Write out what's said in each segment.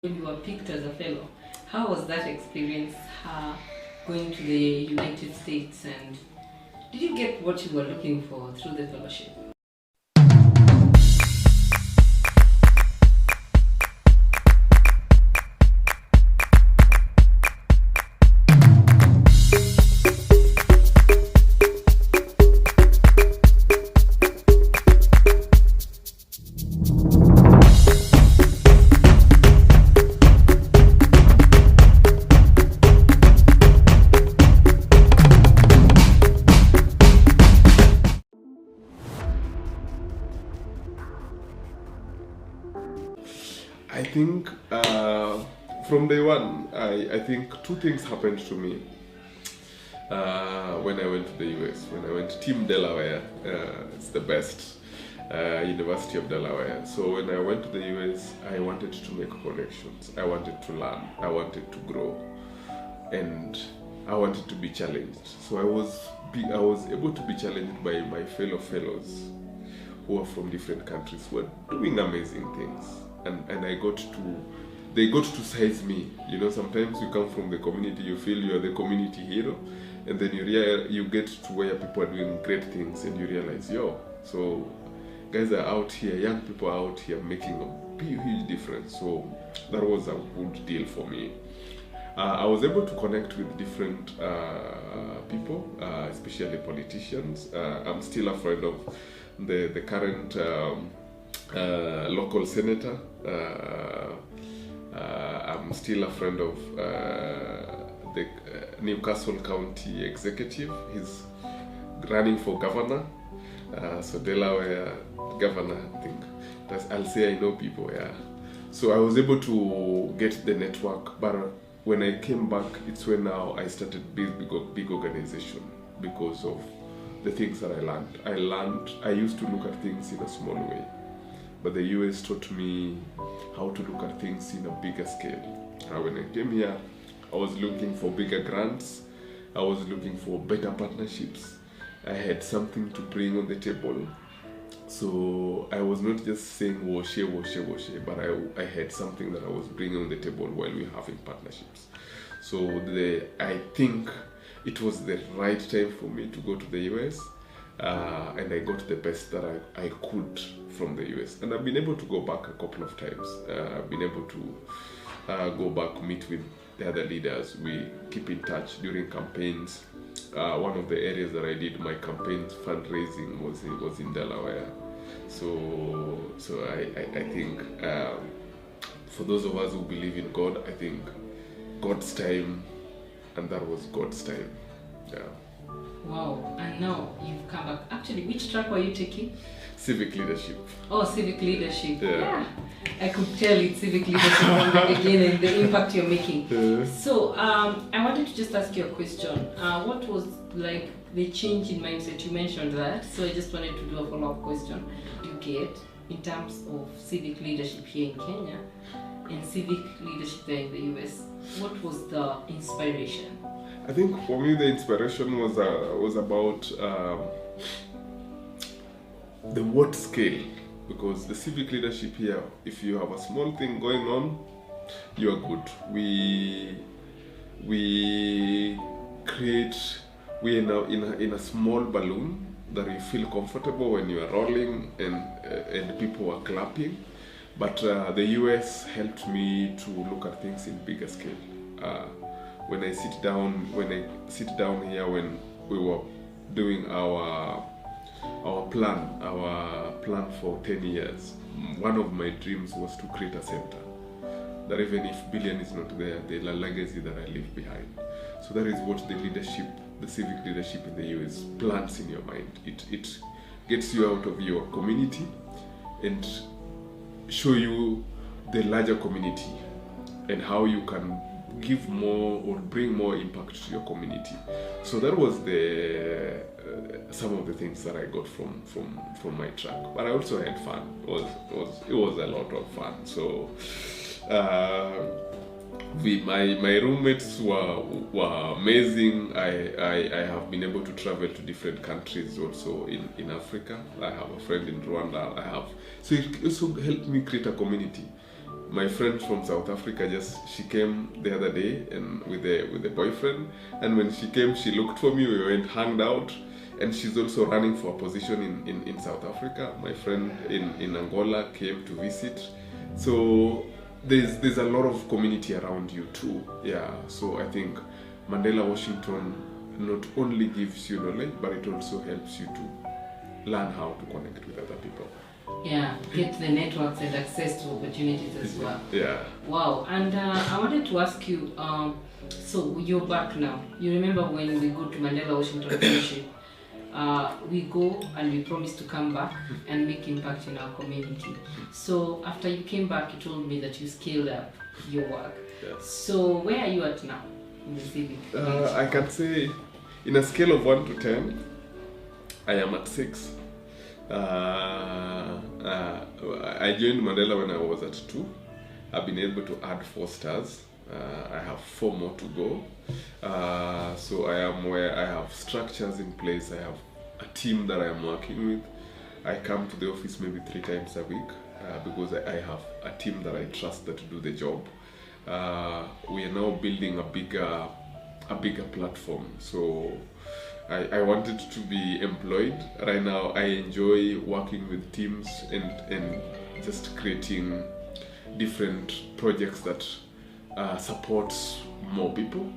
When you were picked as a fellow, how was that experience going to the United States, and did you get what you were looking for through the fellowship? I think from day one, I think two things happened to me when I went to the US. When I went to Team Delaware, it's the best University of Delaware. So when I went to the US, I wanted to make connections. I wanted to learn. I wanted to grow, and I wanted to be challenged. So I was able to be challenged by my fellow fellows who are from different countries who are doing amazing things. And they got to size me. You know, sometimes you come from the community, you feel you're the community hero, and then you get to where people are doing great things, and you realize, so guys are out here, young people are out here making a huge difference. So that was a good deal for me. I was able to connect with different people, especially politicians. I'm still a friend of the current local senator. I'm still a friend of the Newcastle County executive. He's running for governor. So Delaware governor, I think. I'll say I know people, yeah. So I was able to get the network, but when I came back, it's when now I started big organization because of the things that I learned. I used to look at things in a small way, but the US taught me how to look at things in a bigger scale. When I came here, I was looking for bigger grants. I was looking for better partnerships. I had something to bring on the table. So I was not just saying washe, but I had something that I was bringing on the table while we were having partnerships. So I think it was the right time for me to go to the US. And I got the best that I could from the US. And I've been able to go back a couple of times. I've been able to go back, meet with the other leaders. We keep in touch during campaigns. One of the areas that I did my campaign fundraising was in Delaware. So I think for those of us who believe in God, I think God's time, and that was God's time. Yeah. Wow, and now you've come back. Actually, which track were you taking? Civic leadership. Oh, civic leadership. Yeah. I could tell it's civic leadership from the beginning, the impact you're making. Yeah. So, I wanted to just ask you a question. What was like the change in mindset? You mentioned that, so I just wanted to do a follow-up question. What did you get in terms of civic leadership here in Kenya and civic leadership there in the US? What was the inspiration? I think for me the inspiration was about the what scale, because the civic leadership here, if you have a small thing going on, you are good. We are now in a small balloon that you feel comfortable when you are rolling and people are clapping. But the US helped me to look at things in bigger scale. When I sit down here, when we were doing our plan for 10 years, one of my dreams was to create a center that even if Billian is not there, there's a legacy that I leave behind. So that is what the civic leadership in the US plants in your mind. It gets you out of your community and show you the larger community and how you can give more or bring more impact to your community. So that was some of the things that I got from my track. But I also had fun. It was a lot of fun. So my roommates were amazing. I have been able to travel to different countries also in Africa. I have a friend in Rwanda. So it also helped me create a community. my friend from South Africa, she came the other day and with a boyfriend, and when she came, she looked for me. We went hanged out, and she's also running for a position in South Africa. My friend in Angola came to visit, so there's a lot of community around you too. Yeah, so I think Mandela Washington not only gives you knowledge, but it also helps you to learn how to connect with other people. Yeah, get the networks and access to opportunities as well. Yeah. Wow. And I wanted to ask you, so you're back now. You remember when we go to Mandela Washington Fellowship, we go and we promise to come back and make impact in our community. So after you came back, you told me that you scaled up your work. Yes. So where are you at now in the civic? I can say, in a scale of 1 to 10, I am at 6. I joined Mandela when I was at 2. I've been able to add 4 stars. I have 4 more to go. So I am where I have structures in place. I have a team that I am working with. I come to the office maybe 3 times a week because I have a team that I trust that do the job. We are now building a bigger platform. So I wanted to be employed. Right now I enjoy working with teams and just creating different projects that supports more people.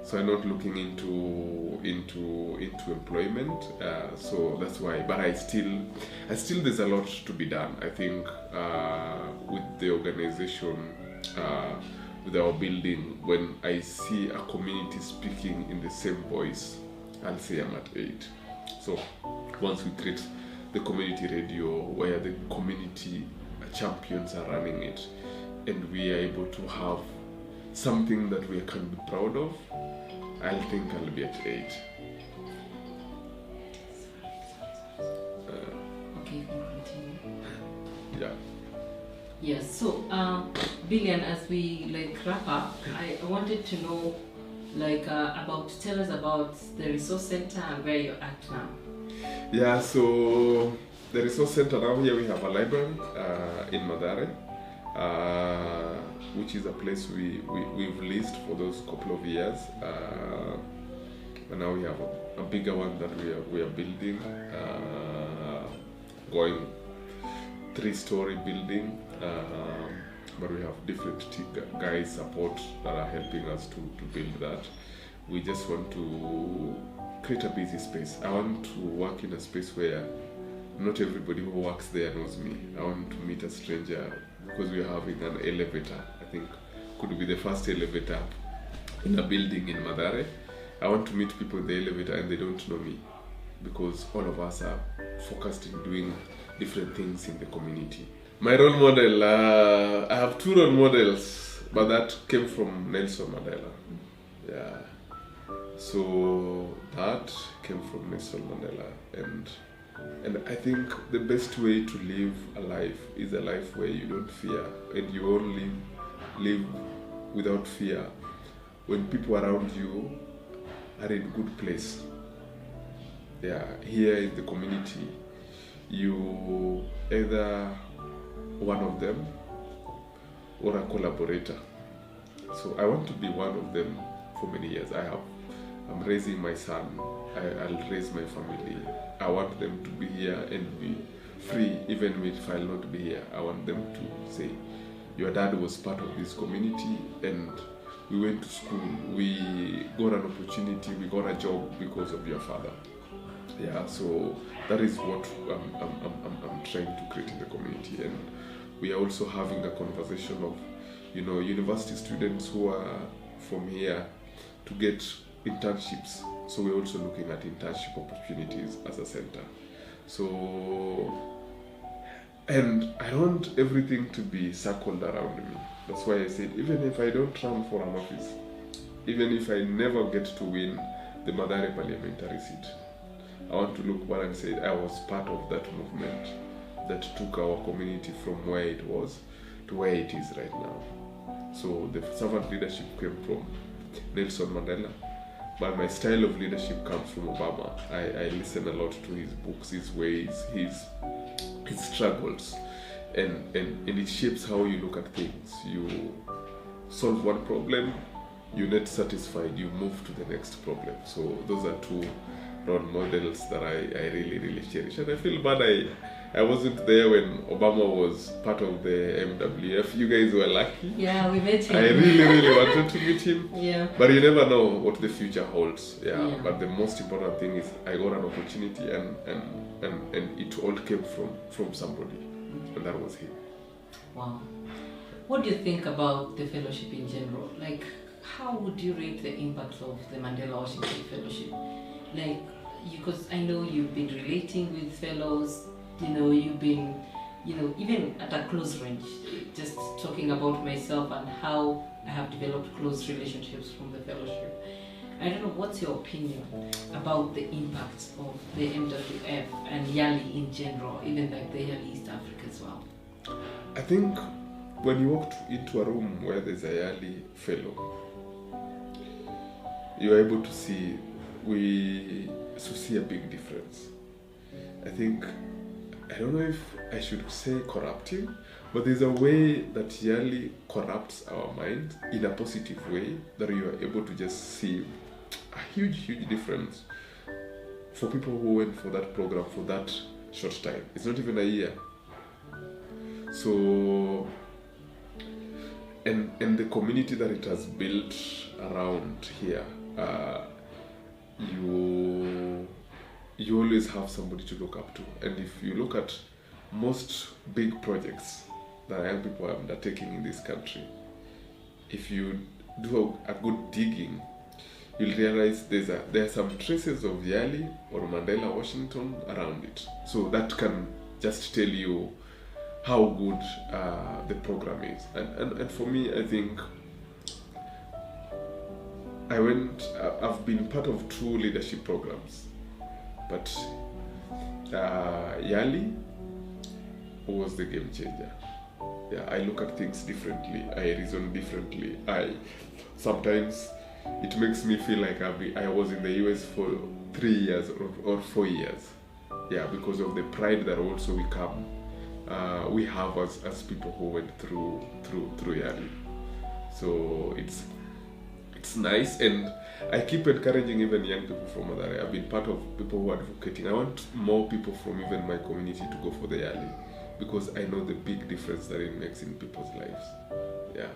So I'm not looking into employment. So that's why. But I still there's a lot to be done. I think with the organization, with our building, when I see a community speaking in the same voice, I'll say I'm at 8. So once we create the community radio where the community champions are running it, and we are able to have something that we can be proud of, I think I'll be at 8. Okay, you can continue. Yeah. Yes. So, Billian, as we wrap up, I wanted to know tell us about the resource center and where you're at now. Yeah. So the resource center now, here we have a library in Mathare, which is a place we've leased for those couple of years. And now we have a bigger one that we are building, going 3-story building. But we have different guys support that are helping us to build that. We just want to create a busy space. I want to work in a space where not everybody who works there knows me. I want to meet a stranger because we're having an elevator. I think could be the first elevator in a building in Mathare. I want to meet people in the elevator and they don't know me because all of us are focused in doing different things in the community. My role model, I have 2 role models, but that came from Nelson Mandela. Yeah. So that came from Nelson Mandela, and I think the best way to live a life is a life where you don't fear and you only live without fear when people around you are in good place. Yeah, here in the community, you either one of them or a collaborator. So I want to be one of them for many years. I'm raising my son. I'll raise my family. I want them to be here and be free, even if I'll not be here. I want them to say, your dad was part of this community and we went to school, we got an opportunity, we got a job because of your father. Yeah, so that is what I'm trying to create in the community. And we are also having a conversation of, university students who are from here to get internships. So we're also looking at internship opportunities as a center. So, and I want everything to be circled around me. That's why I said, even if I don't run for an office, even if I never get to win the Mathare parliamentary seat, I want to look back and say I was part of that movement that took our community from where it was to where it is right now. So the servant leadership came from Nelson Mandela, but my style of leadership comes from Obama. I listen a lot to his books, his ways, his struggles. and it shapes how you look at things. You solve one problem, you're not satisfied, you move to the next problem. So those are two role models that I really, really cherish. And I feel bad I wasn't there when Obama was part of the MWF. You guys were lucky. Yeah, we met him. I really, really wanted to meet him. Yeah. But you never know what the future holds. Yeah. But the most important thing is I got an opportunity and it all came from somebody. And that was him. Wow. What do you think about the fellowship in general? Like, how would you rate the impact of the Mandela Washington Fellowship? Like, because I know you've been relating with fellows, you've been, even at a close range, just talking about myself and how I have developed close relationships from the fellowship. I don't know, what's your opinion about the impact of the MWF and YALI in general, even like the YALI East Africa as well? I think when you walk into a room where there's a YALI fellow, you're able to see a big difference. I think, I don't know if I should say corrupting, but there's a way that YALI corrupts our mind in a positive way that you are able to just see a huge difference for people who went for that program for that short time. It's not even a year. So, and the community that it has built around here, you always have somebody to look up to. And if you look at most big projects that young people are undertaking in this country, if you do a good digging, you'll realize there are some traces of YALI or Mandela Washington around it. So that can just tell you how good the program is. And for me, I think I've been part of 2 leadership programs, but YALI was the game changer. Yeah, I look at things differently, I reason differently. Sometimes it makes me feel like I was in the US for 3 years or 4 years. Yeah, because of the pride that also we have as people who went through YALI. So it's nice, and I keep encouraging even young people from other areas. I've been part of people who are advocating. I want more people from even my community to go for the YALI, because I know the big difference that it makes in people's lives. Yeah.